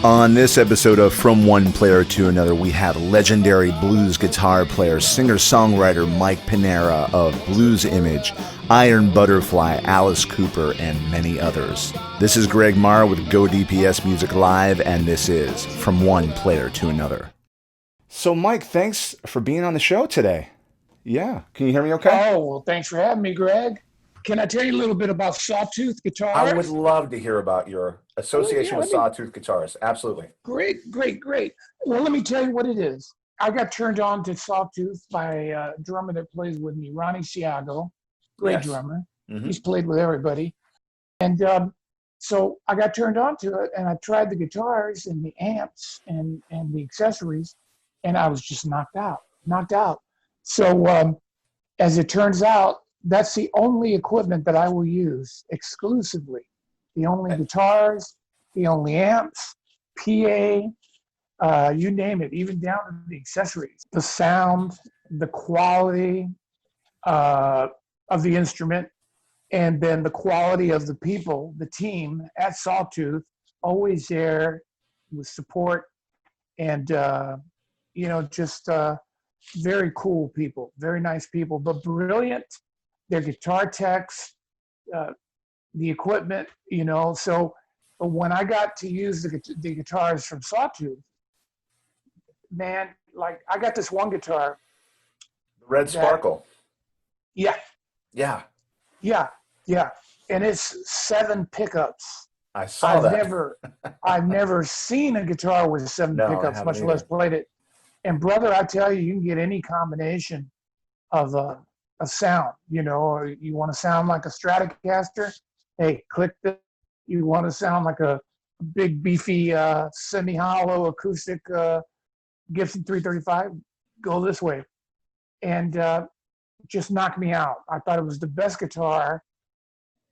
On this episode of From One Player to Another, we have legendary blues guitar player, singer-songwriter Mike Pinera of Blues Image, Iron Butterfly, Alice Cooper, and many others. This is Greg Marra with Go DPS Music Live, and this is From One Player to Another. So, Mike, thanks for being on the show today. Yeah, can you hear me okay? Oh, well, thanks for having me, Greg. Can I tell you a little bit about Sawtooth Guitars? I would love to hear about your association with Sawtooth Guitars. Absolutely. Great. Well, let me tell you what it is. I got turned on to Sawtooth by a drummer that plays with me, Ronnie Siago. Great drummer. Mm-hmm. He's played with everybody. And so I got turned on to it, and I tried the guitars and the amps and the accessories, and I was just knocked out. So as it turns out, that's the only equipment that I will use exclusively. The only guitars, the only amps, PA, you name it, even down to the accessories. The sound, the quality of the instrument, and then the quality of the people, the team at Sawtooth, always there with support and, just very cool people, very nice people, but brilliant. Their guitar techs, the equipment, so when I got to use the guitars from Sawtooth, man, like I got this one guitar. The Red Sparkle. Yeah. And it's 7 pickups. I saw that. I've never seen a guitar with 7 pickups, much less played it. And brother, I tell you, you can get any combination of a sound, or you want to sound like a Stratocaster, hey, click this. You want to sound like a big, beefy, semi-hollow acoustic Gibson 335, go this way. And just knocked me out. I thought it was the best guitar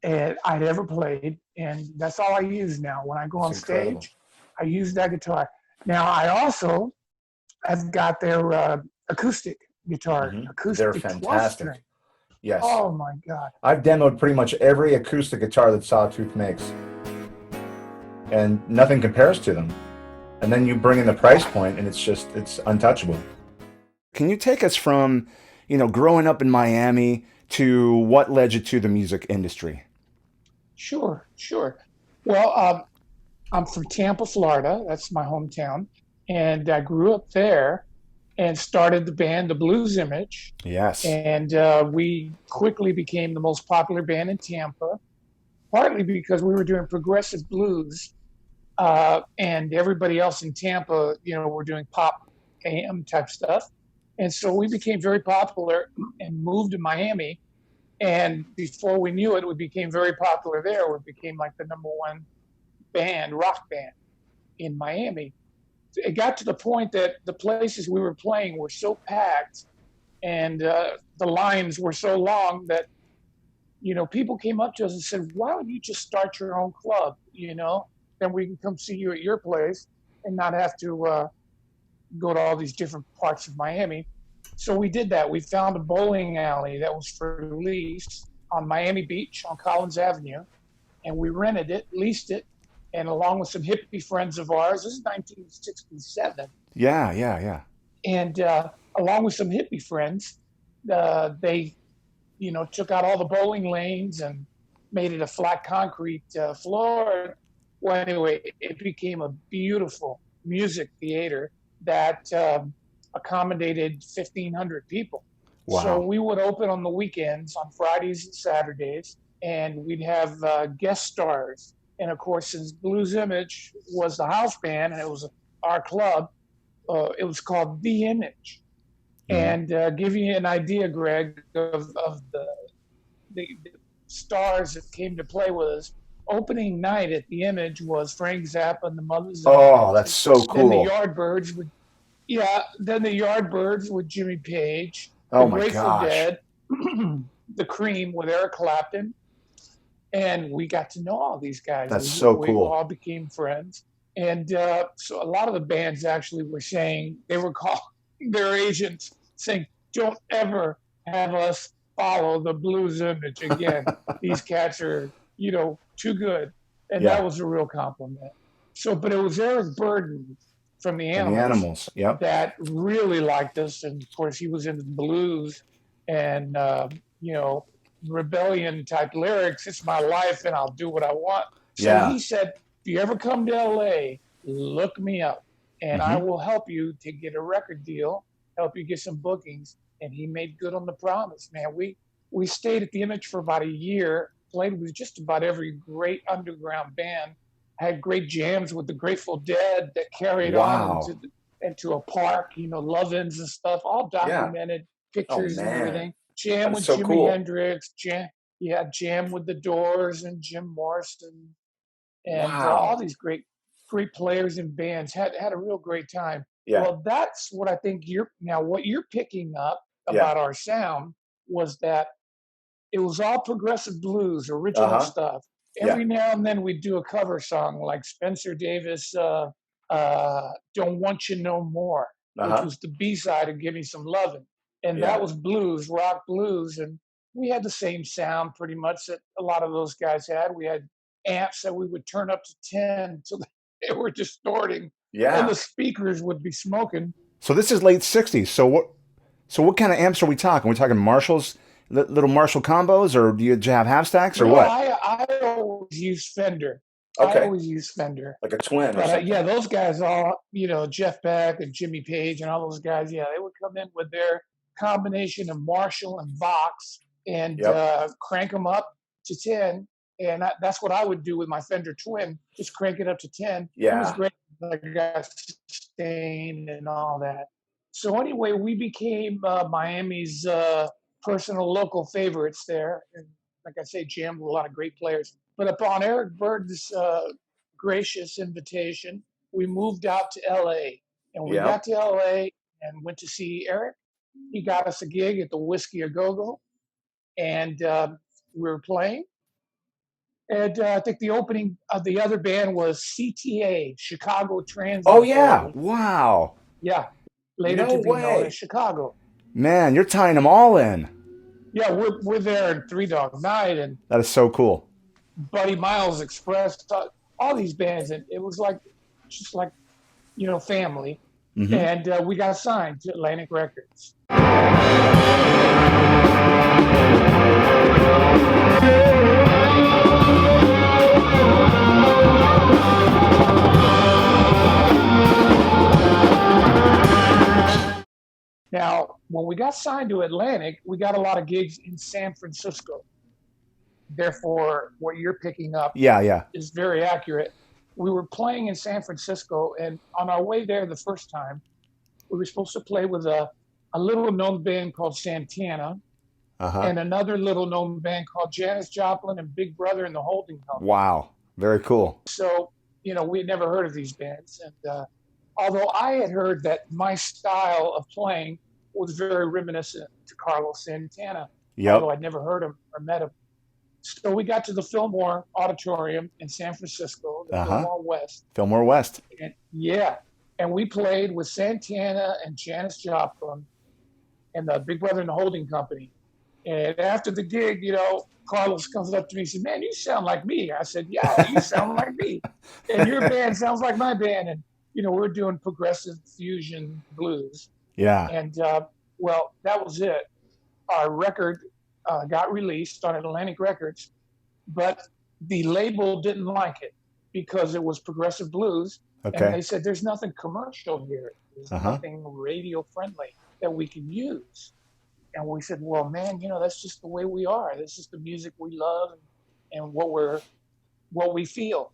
I'd ever played, and that's all I use now. When I go on stage, I use that guitar. Now, I also have got their acoustic guitar. Mm-hmm. Acoustic. They're fantastic. Yes. Oh my God. I've demoed pretty much every acoustic guitar that Sawtooth makes, and nothing compares to them. And then you bring in the price point, and it's untouchable. Can you take us from, growing up in Miami to what led you to the music industry? Sure. Well, I'm from Tampa, Florida. That's my hometown. And I grew up there and started the band, the Blues Image. Yes. And we quickly became the most popular band in Tampa, partly because we were doing progressive blues, and everybody else in Tampa, were doing pop AM type stuff. And so we became very popular and moved to Miami. And before we knew it, we became very popular there. We became like the #1 rock band in Miami. It got to the point that the places we were playing were so packed and the lines were so long that, people came up to us and said, why don't you just start your own club, then we can come see you at your place and not have to go to all these different parts of Miami. So we did that. We found a bowling alley that was for lease on Miami Beach on Collins Avenue, and we rented it, leased it, and along with some hippie friends of ours, this is 1967. Yeah. And along with some hippie friends, they, took out all the bowling lanes and made it a flat concrete floor. Well, anyway, it became a beautiful music theater that accommodated 1,500 people. Wow. So we would open on the weekends, on Fridays and Saturdays, and we'd have guest stars. And of course, since Blues Image was the house band and it was our club, it was called The Image. Mm-hmm. And give you an idea, Greg, of the stars that came to play with us. Opening night at The Image was Frank Zappa and the Mothers. Oh, that's so cool. Then the Yardbirds with Jimmy Page. Oh, the my Grateful gosh. Dead, the Cream with Eric Clapton. And we got to know all these guys. That's so cool. We all became friends. And so a lot of the bands actually were saying, they were calling their agents saying, don't ever have us follow the Blues Image again. These cats are, too good. And that was a real compliment. but it was Eric Burden from the And the Animals Animals. Yep. that really liked us, and of course he was into blues and rebellion type lyrics. It's my life, and I'll do what I want. So Yeah. he said, if you ever come to LA, look me up, and I will help you to get a record deal, help you get some bookings. And he made good on the promise, man. We stayed at the Image for about a year, played with just about every great underground band, had great jams with the Grateful Dead that carried on into a park, love-ins and stuff, all documented, pictures and everything. Jam with Jimi Hendrix, jam with the Doors and Jim Morrison, and all these great players and bands had a real great time. Yeah. Well, that's what I think what you're picking up about our sound was that it was all progressive blues, original stuff. Every now and then we'd do a cover song like Spencer Davis, Don't Want You No More, which was the B-side of Give Me Some Lovin'. And that was blues, rock blues. And we had the same sound pretty much that a lot of those guys had. We had amps that we would turn up to 10 until they were distorting. Yeah. And the speakers would be smoking. So this is late 60s. So what kind of amps are we talking? Are we talking Marshalls? Little Marshall combos, or do you have half stacks, or what? I always use Fender. Okay. I always use Fender. Like a twin or something. Yeah, those guys all, Jeff Beck and Jimmy Page and all those guys, they would come in with their combination of Marshall and Vox and crank them up to 10. And that's what I would do with my Fender Twin, just crank it up to 10. Yeah. It was great. I got sustain and all that. So anyway, we became Miami's personal local favorites there. And like I say, jammed with a lot of great players. But upon Eric Bird's gracious invitation, we moved out to LA. And we got to LA and went to see Eric. He got us a gig at the Whiskey A Go-Go. And we were playing. And I think the opening of the other band was CTA, Chicago Transit. Oh, yeah. Wow. Yeah. Later to be known as Chicago. Man, you're tying them all in. Yeah, we're there in Three Dog Night, and that is so cool. Buddy Miles Express, all these bands, and it was just like family. Mm-hmm. And we got signed to Atlantic Records. Now, when we got signed to Atlantic, we got a lot of gigs in San Francisco. Therefore, what you're picking up is very accurate. We were playing in San Francisco, and on our way there the first time, we were supposed to play with a little-known band called Santana and another little-known band called Janis Joplin and Big Brother and the Holding Company. Wow, very cool. So, we had never heard of these bands. And although I had heard that my style of playing was very reminiscent to Carlos Santana, although I'd never heard him or met him. So we got to the Fillmore Auditorium in San Francisco, the Fillmore West. Fillmore West. And we played with Santana and Janis Joplin and the Big Brother and the Holding Company. And after the gig, Carlos comes up to me and said, "Man, you sound like me." I said, "Yeah, you sound like me. And your band sounds like my band." And, we're doing progressive fusion blues. Yeah. And, that was it. Our record got released on Atlantic Records, but the label didn't like it because it was progressive blues. Okay. And they said, there's nothing commercial here. There's nothing radio friendly that we can use. And we said, well, man, that's just the way we are. This is the music we love and what we feel.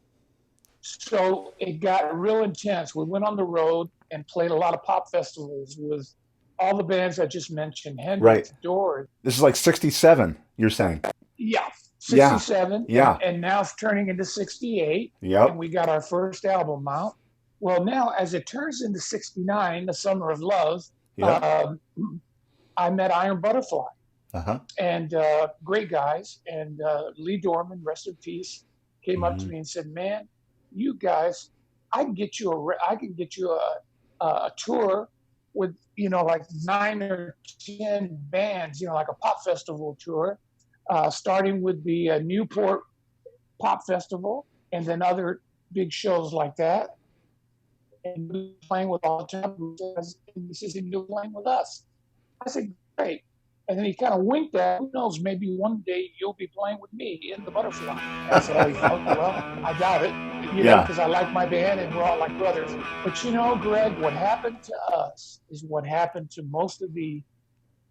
So it got real intense. We went on the road and played a lot of pop festivals with all the bands I just mentioned, Hendrix, Doors. This is like 67, you're saying? Yeah, 67. Yeah. And now it's turning into 68. Yep. And we got our first album out. Well, now, as it turns into 69, the Summer of Love, I met Iron Butterfly. And great guys. And Lee Dorman, rest in peace, came up to me and said, "Man, you guys, I can get you a tour with, like 9 or 10 bands, like a pop festival tour, starting with the Newport Pop Festival and then other big shows like that. And he was playing with all the time. And he says, he'll be playing with us. I said, great. And then he kind of winked at, who knows, maybe one day you'll be playing with me in the Butterfly. And I said, oh, well, I doubt it, because I like my band and we're all like brothers. But Greg, what happened to us is what happened to most of the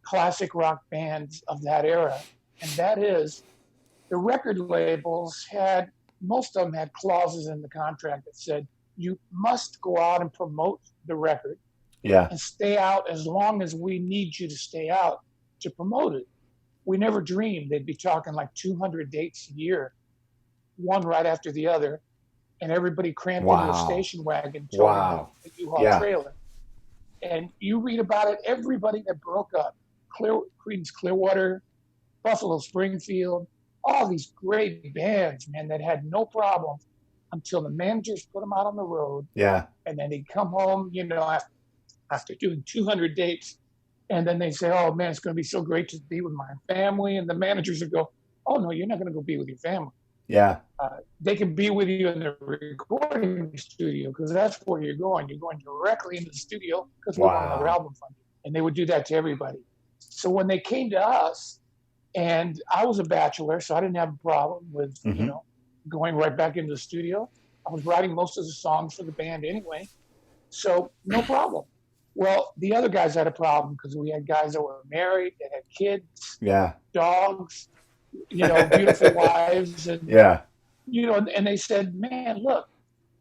classic rock bands of that era. And that is, the record labels most of them had clauses in the contract that said, you must go out and promote the record and stay out as long as we need you to stay out to promote it. We never dreamed they'd be talking like 200 dates a year, one right after the other, and everybody cramped into a station wagon, towing the U-Haul trailer. And you read about it, everybody that broke up, Creedence Clearwater, Buffalo Springfield, all these great bands, man, that had no problem until the managers put them out on the road. Yeah. And then they'd come home, after doing 200 dates. And then they say, oh, man, it's going to be so great to be with my family. And the managers would go, oh, no, you're not going to go be with your family. Yeah. They can be with you in the recording studio because that's where you're going. You're going directly into the studio because we want another album from you. And they would do that to everybody. So when they came to us, and I was a bachelor, so I didn't have a problem with, going right back into the studio. I was writing most of the songs for the band anyway, so no problem. Well, the other guys had a problem because we had guys that were married, that had kids, dogs, beautiful wives, and and they said, "Man, look,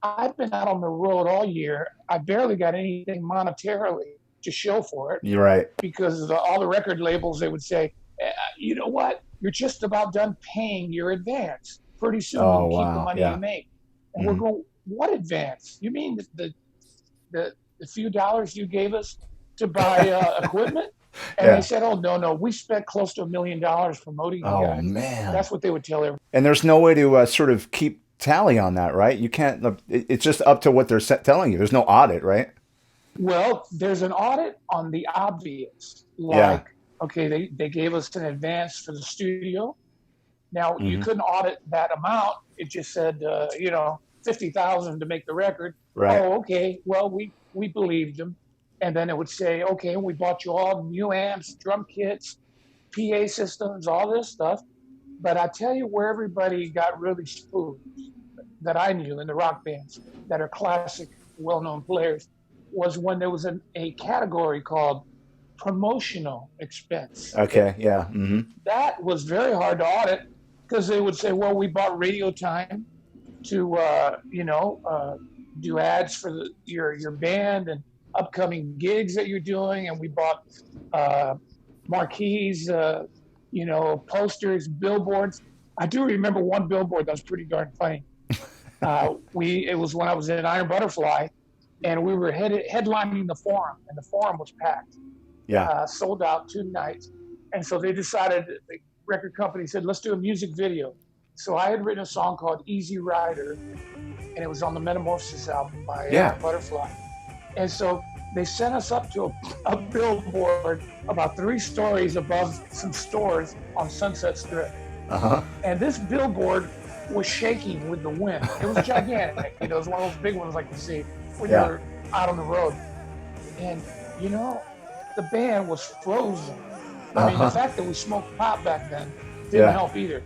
I've been out on the road all year. I barely got anything monetarily to show for it. You're right, because all the record labels, they would say, you know what, you're just about done paying your advance. Pretty soon you'll keep the money you make." And we're going, what advance? You mean the few dollars you gave us to buy equipment? And they said, oh, no, we spent close to $1 million promoting you guys. Man. That's what they would tell everyone. And there's no way to sort of keep tally on that, right? You can't, it's just up to what they're telling you. There's no audit, right? Well, there's an audit on the obvious. Like, okay, they gave us an advance for the studio. Now, you couldn't audit that amount. It just said, $50,000 to make the record. Right. Oh, okay. Well, we believed them. And then it would say, okay, we bought you all new amps, drum kits, PA systems, all this stuff. But I tell you where everybody got really spooked that I knew in the rock bands that are classic, well-known players was when there was a category called promotional expense. Okay, yeah. Mm-hmm. That was very hard to audit because they would say, well, we bought radio time to, do ads for your band and upcoming gigs that you're doing. And we bought marquees, posters, billboards. I do remember one billboard that was pretty darn funny. It was when I was in Iron Butterfly, and we were headlining the Forum, and the Forum was packed. Yeah. Sold out 2 nights. And so they decided, the record company said, let's do a music video. So I had written a song called Easy Rider, and it was on the Metamorphosis album by Butterfly. And so they sent us up to a billboard about 3 stories above some stores on Sunset Strip. Uh-huh. And this billboard was shaking with the wind. It was gigantic. It was one of those big ones like you see when you're out on the road. And, the band was frozen. I mean, the fact that we smoked pot back then didn't help either.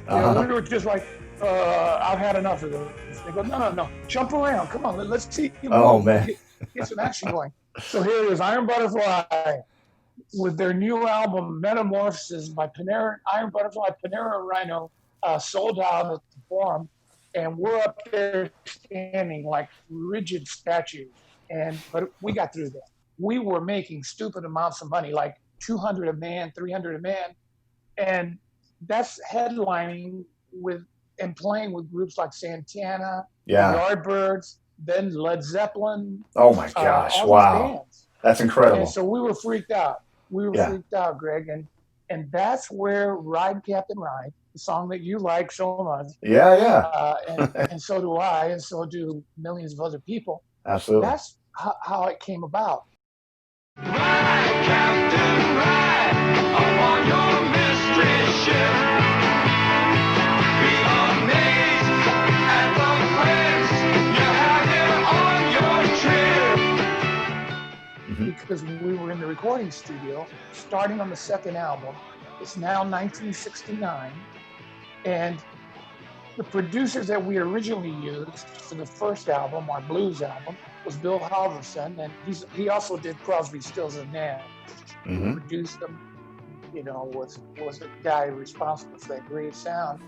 We were just like, I've had enough of this. They go, no, jump around. Come on, let's see. Man. Get some action going. So here is Iron Butterfly with their new album, Metamorphosis by Pinera, Iron Butterfly, Pinera Rhino, sold out at the Forum. And we're up there standing like rigid statues. But we got through that. We were making stupid amounts of money, like $200 a man, $300 a man. And that's headlining and playing with groups like Santana, Yardbirds, then Led Zeppelin. Oh my gosh! Wow, that's incredible. And so we were freaked out. Freaked out, Greg, and that's where "Ride, Captain Ride," the song that you like so much. And so do I, and so do millions of other people. Absolutely. That's how it came about. Ride, Captain, ride upon your mystery ship. Be amazed at the place recording studio, starting on the second album. It's now 1969. And the producers that we originally used for the first album, our blues album, was Bill Halverson, and he also did Crosby, Stills and Nash. He produced them, was the guy responsible for that great sound.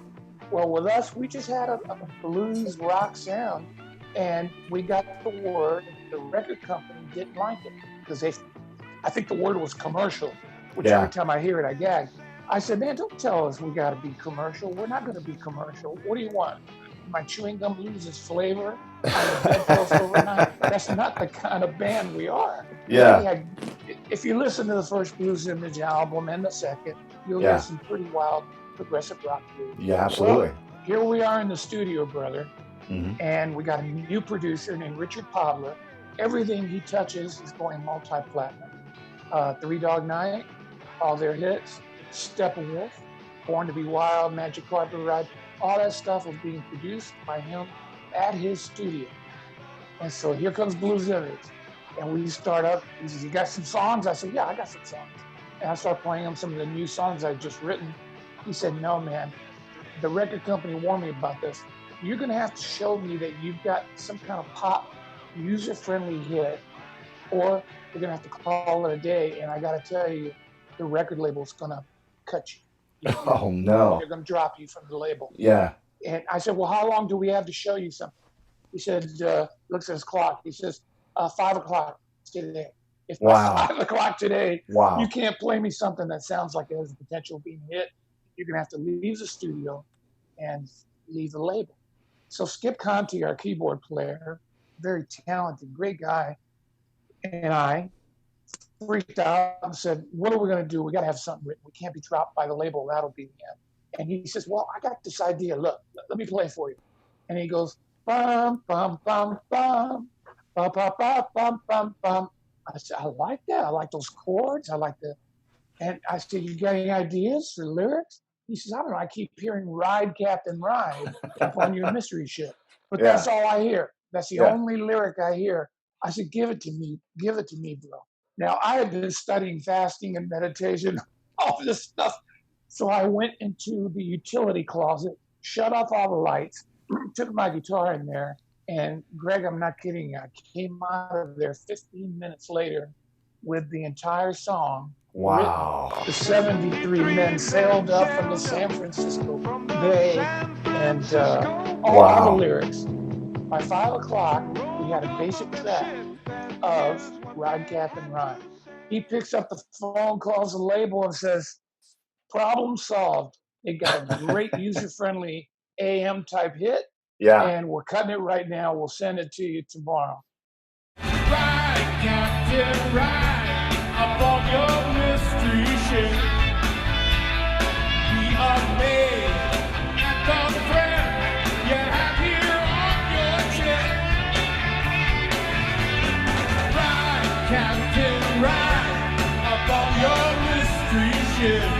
Well, with us, we just had a blues rock sound, and we got the word. The record company didn't like it because I think the word was commercial, which every time I hear it, I gag. I said, man, don't tell us we got to be commercial. We're not going to be commercial. What do you want? My chewing gum loses flavor on the bedpost overnight? That's not the kind of band we are. Yeah. If you listen to the first Blues Image album and the second, you'll hear some pretty wild progressive rock blues. Yeah, absolutely. Well, here we are in the studio, brother, and we got a new producer named Richard Podler. Everything he touches is going multi-platinum. Three Dog Night, all their hits. Steppenwolf, Born to Be Wild, Magic Carpet Ride, all that stuff was being produced by him at his studio. And so here comes Blues Image. And we start up, he says, you got some songs? I said, yeah, I got some songs. And I start playing him some of the new songs I'd just written. He said, no, man, the record company warned me about this. You're going to have to show me that you've got some kind of pop, user-friendly hit, or you're going to have to call it a day. And I got to tell you, the record label's going to cut you. Oh, no. They're going to drop you from the label. Yeah. And I said, well, how long do we have to show you something? He said, looks at his clock. He says, 5 o'clock today. If by 5 o'clock today, you can't play me something that sounds like it has the potential of being hit, you're going to have to leave the studio and leave the label. So Skip Conte, our keyboard player, very talented, great guy, and I freaked out and said, what are we going to do? We got to have something written. We can't be dropped by the label. That'll be the end. And he says, well, I got this idea. Look, let me play for you. And he goes, bum, bum, bum, bum, bum, bum, bum, bum, bum, bum. I said, I like that. I like those chords. I like the, and I said, you got any ideas for lyrics? He says, I don't know. I keep hearing Ride, Captain, Ride up on your mystery ship. But that's all I hear. That's the only lyric I hear. I said, give it to me. Give it to me, bro. Now, I had been studying fasting and meditation, all this stuff. So I went into the utility closet, shut off all the lights, took my guitar in there, and Greg, I'm not kidding you, I came out of there 15 minutes later with the entire song. Wow. Written. The 73 men sailed up from the San Francisco Bay, and all the lyrics. By 5 o'clock, we had a basic track of Ride, Captain, Ride. He picks up the phone, calls the label, and says, problem solved. They got a great user-friendly AM type hit. Yeah. And we're cutting it right now. We'll send it to you tomorrow. Ride, Captain, ride up on your mystery ship. We are made at the friend you have here on your ship. Ride, Captain, ride up on your mystery ship.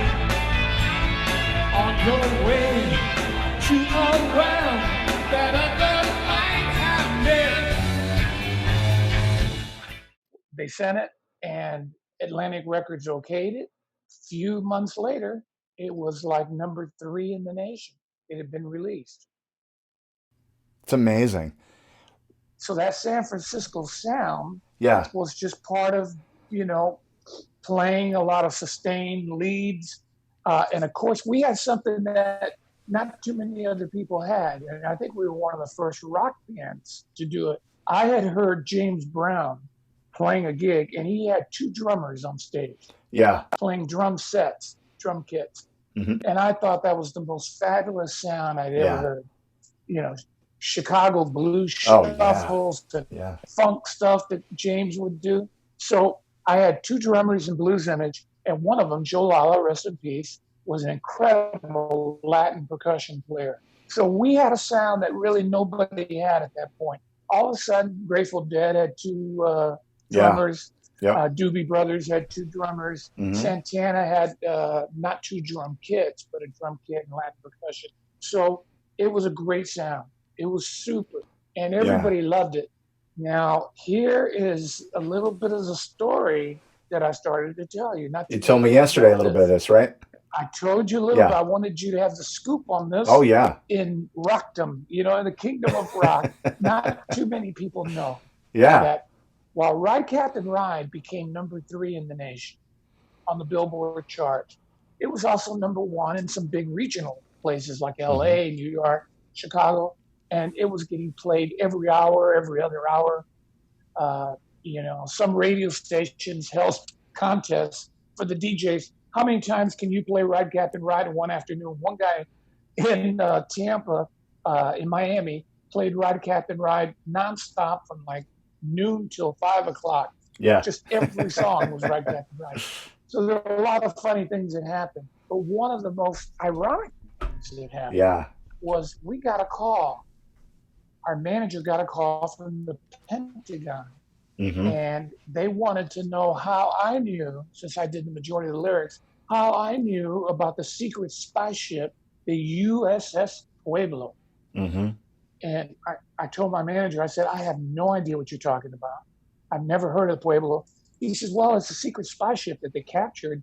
On your way to a realm that others might have missed. They sent it, and Atlantic Records okayed it. Few months later, it was like number 3 in the nation. It had been released. It's amazing. So that San Francisco sound was just part of, playing a lot of sustained leads. And of course, we had something that not too many other people had. And I think we were one of the first rock bands to do it. I had heard James Brown playing a gig, and he had 2 drummers on stage. Yeah. Playing drum sets, drum kits. Mm-hmm. And I thought that was the most fabulous sound I'd ever heard. Chicago blues shuffles and funk stuff that James would do. So I had 2 drummers in Blues Image, and one of them, Joe Lala, rest in peace, was an incredible Latin percussion player. So we had a sound that really nobody had at that point. All of a sudden, Grateful Dead had 2 drummers. Doobie Brothers had 2 drummers. Mm-hmm. Santana had not 2 drum kits, but a drum kit and Latin percussion. So it was a great sound. It was super, and everybody loved it. Now, here is a little bit of the story that I started to tell you. Not You told me yesterday a little bit of this, right? I told you a little bit. I wanted you to have the scoop on this. Oh, yeah. In rockdom, in the kingdom of rock, not too many people know that while Ride Captain Ride became number 3 in the nation on the Billboard chart, it was also number 1 in some big regional places like LA, New York, Chicago, and it was getting played every hour, every other hour. Some radio stations held contests for the DJs. How many times can you play Ride Captain Ride in one afternoon? One guy in Tampa, in Miami, played Ride Captain Ride nonstop from like noon till 5 o'clock. Yeah. Just every song was Ride Captain Ride. So there are a lot of funny things that happened. But one of the most ironic things that happened was we got a call. Our manager got a call from the Pentagon. And they wanted to know how I knew, since I did the majority of the lyrics, how I knew about the secret spy ship, the USS Pueblo. And I told my manager, I said, I have no idea what you're talking about. I've never heard of the Pueblo. He says, well, it's a secret spy ship that they captured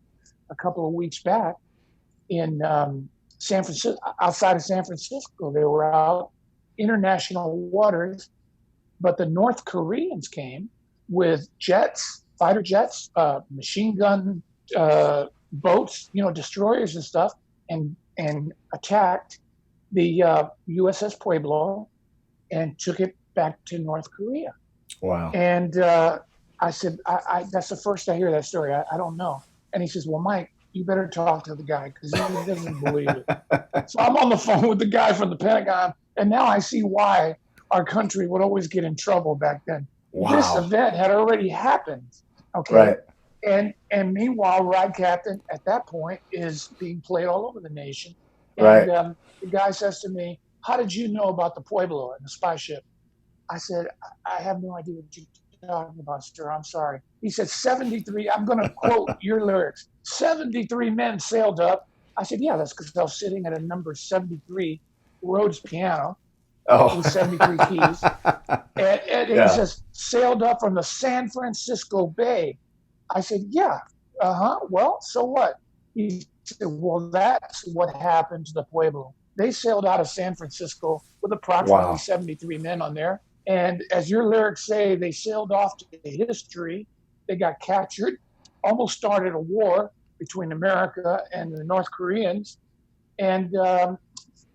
a couple of weeks back in San Francisco, outside of San Francisco. They were out international waters, but the North Koreans came with jets, fighter jets, machine gun boats, destroyers and stuff, and attacked the USS Pueblo and took it back to North Korea. Wow. And I said, I that's the first I hear that story. I don't know. And he says, well, Mike, you better talk to the guy because he doesn't believe it. So I'm on the phone with the guy from the Pentagon, and now I see why our country would always get in trouble back then. Wow. This event had already happened. Okay. Right. And meanwhile, Ride Captain at that point is being played all over the nation. And the guy says to me, how did you know about the Pueblo and the spy ship? I said, I have no idea what you're talking about, sir. I'm sorry. He said, 73, I'm going to quote your lyrics. 73 men sailed up. I said, yeah, that's because I was sitting at a number 73 Rhodes piano. With 73 keys. And he says, sailed up from the San Francisco Bay. I said, yeah, well, so what? He said, well, that's what happened to the Pueblo. They sailed out of San Francisco with approximately 73 men on there. And as your lyrics say, they sailed off to history. They got captured, almost started a war between America and the North Koreans, and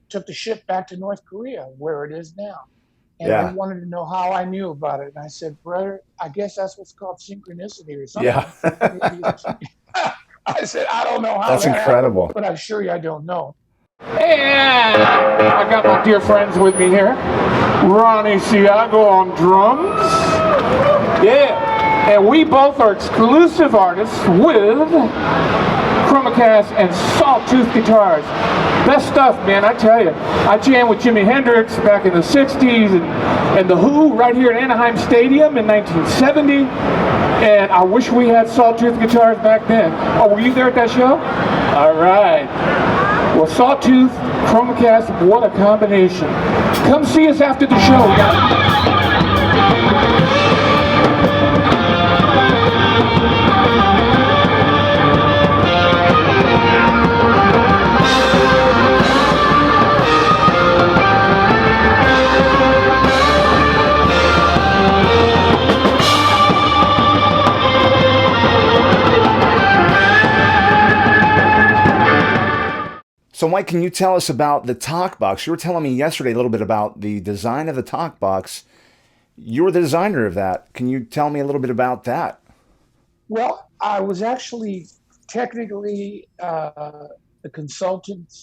took the ship back to North Korea, where it is now. And they wanted to know how I knew about it. And I said, brother, I guess that's what's called synchronicity or something. Yeah. I said, I don't know how that's incredible. Happened, but I assure you I don't know. And I got my dear friends with me here. Ronnie Siago on drums. Yeah. And we both are exclusive artists with ChromaCast and Sawtooth guitars. Best stuff, man, I tell you. I jammed with Jimi Hendrix back in the 60s and The Who right here at Anaheim Stadium in 1970. And I wish we had Sawtooth guitars back then. Oh, were you there at that show? All right. Well, Sawtooth, ChromaCast, what a combination. Come see us after the show, guys. So, Mike, can you tell us about the talk box? You were telling me yesterday a little bit about the design of the talk box. You were the designer of that. Can you tell me a little bit about that? Well, I was actually technically the consultant.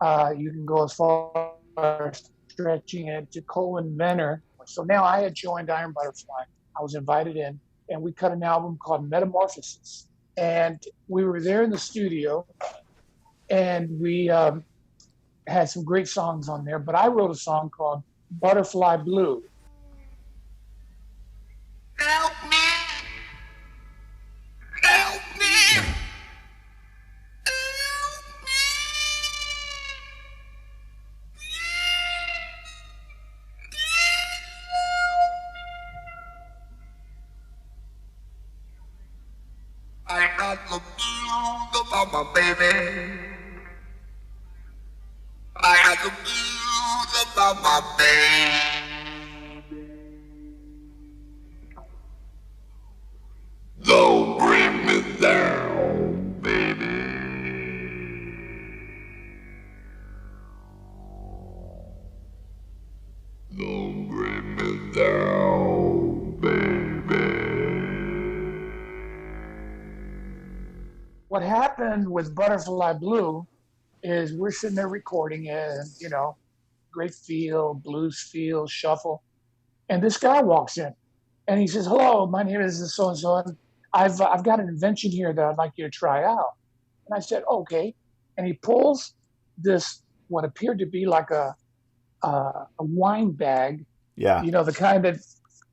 You can go as far as stretching it to co-inventor. So now I had joined Iron Butterfly. I was invited in, and we cut an album called Metamorphosis. And we were there in the studio, and we had some great songs on there, but I wrote a song called Butterfly Blue. Help me! Help me! got the blues about my baby. I got the blues about my baby. Don't bring me down, baby. Don't bring me down, baby. What happened with Butterfly Blue is we're sitting there recording it, and, you know, great feel, blues feel, shuffle. And this guy walks in and he says, hello, my name is so-and-so. And I've got an invention here that I'd like you to try out. And I said, okay. And he pulls this, what appeared to be like a wine bag. Yeah. You know, the kind that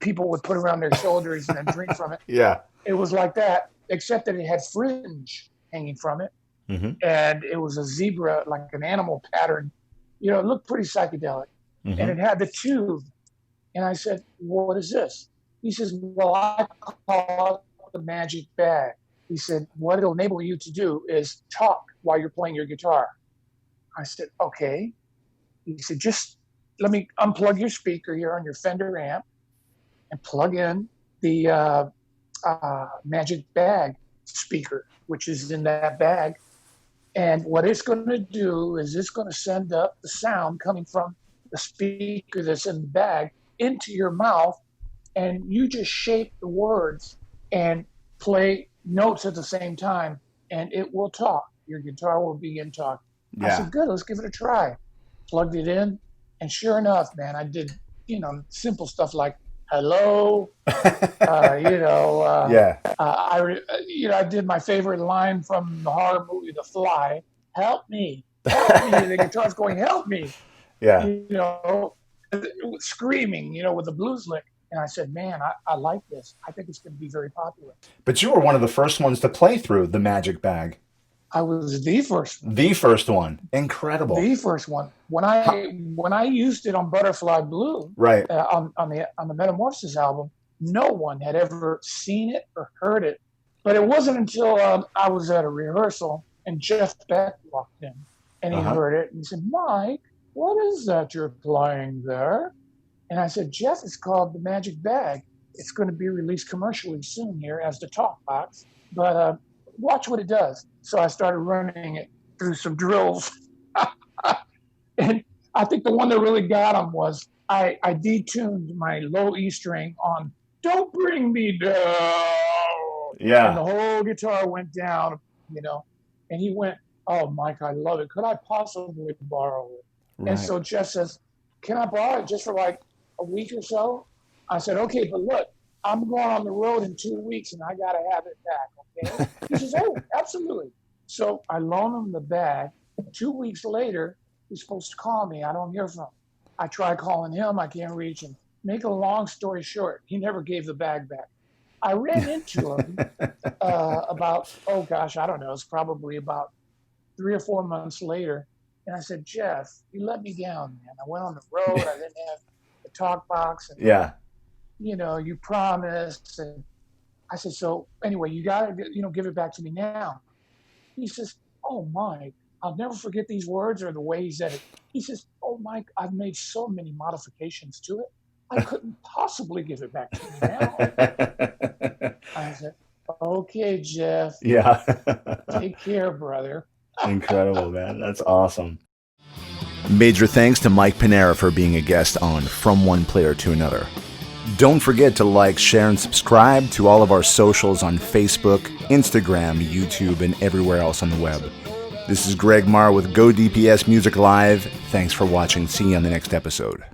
people would put around their shoulders and then drink from it. Yeah. It was like that, except that it had fringe hanging from it. Mm-hmm. And it was a zebra, like an animal pattern. You know, it looked pretty psychedelic. Mm-hmm. And it had the tube. And I said, well, what is this? He says, well, I call it the magic bag. He said, what it'll enable you to do is talk while you're playing your guitar. I said, okay. He said, just let me unplug your speaker here on your Fender amp and plug in the magic bag speaker, which is in that bag. And what it's going to do is it's going to send up the sound coming from the speaker that's in the bag into your mouth, and you just shape the words and play notes at the same time, and it will talk. Your guitar will begin talking. Yeah. I said, good, let's give it a try. Plugged it in, and sure enough, man, I did, you know, simple stuff like hello, I did my favorite line from the horror movie The Fly, help me, the guitar's going, help me, yeah, you know, screaming, you know, with the blues lick. And I said, man, I like this. I think it's going to be very popular. But you were one of the first ones to play through the magic bag. I was the first one. The first one. Incredible. The first one. When I used it on Butterfly Blue, right, on the Metamorphosis album, no one had ever seen it or heard it. But it wasn't until I was at a rehearsal and Jeff Beck walked in and he heard it and he said, Mike, what is that you're playing there? And I said, Jeff, it's called the Magic Bag. It's going to be released commercially soon here as the talk box. But watch what it does. So I started running it through some drills. And I think the one that really got him was I detuned my low E string on Don't Bring Me Down. Yeah. And the whole guitar went down, you know. And he went, oh, Mike, I love it. Could I possibly borrow it? Right. And so Jeff says, can I borrow it just for like a week or so? I said, okay, but look, I'm going on the road in 2 weeks and I got to have it back, okay? He says, oh, absolutely. So I loan him the bag. 2 weeks later, he's supposed to call me. I don't hear from him. I try calling him. I can't reach him. Make a long story short, he never gave the bag back. I ran into him about, oh gosh, I don't know. It's probably about 3 or 4 months later. And I said, Jeff, you let me down, man. I went on the road. I didn't have the talk box. And, yeah. You know, you promised. And I said, so anyway, you got to, you know, give it back to me now. He says, oh, Mike, I'll never forget these words or the way he said it. He says, oh, Mike, I've made so many modifications to it. I couldn't possibly give it back to you now. I said, okay, Jeff. Yeah. Take care, brother. Incredible, man. That's awesome. Major thanks to Mike Pinera for being a guest on From One Player to Another. Don't forget to like, share, and subscribe to all of our socials on Facebook, Instagram, YouTube, and everywhere else on the web. This is Greg Marra with Go DPS Music Live. Thanks for watching. See you on the next episode.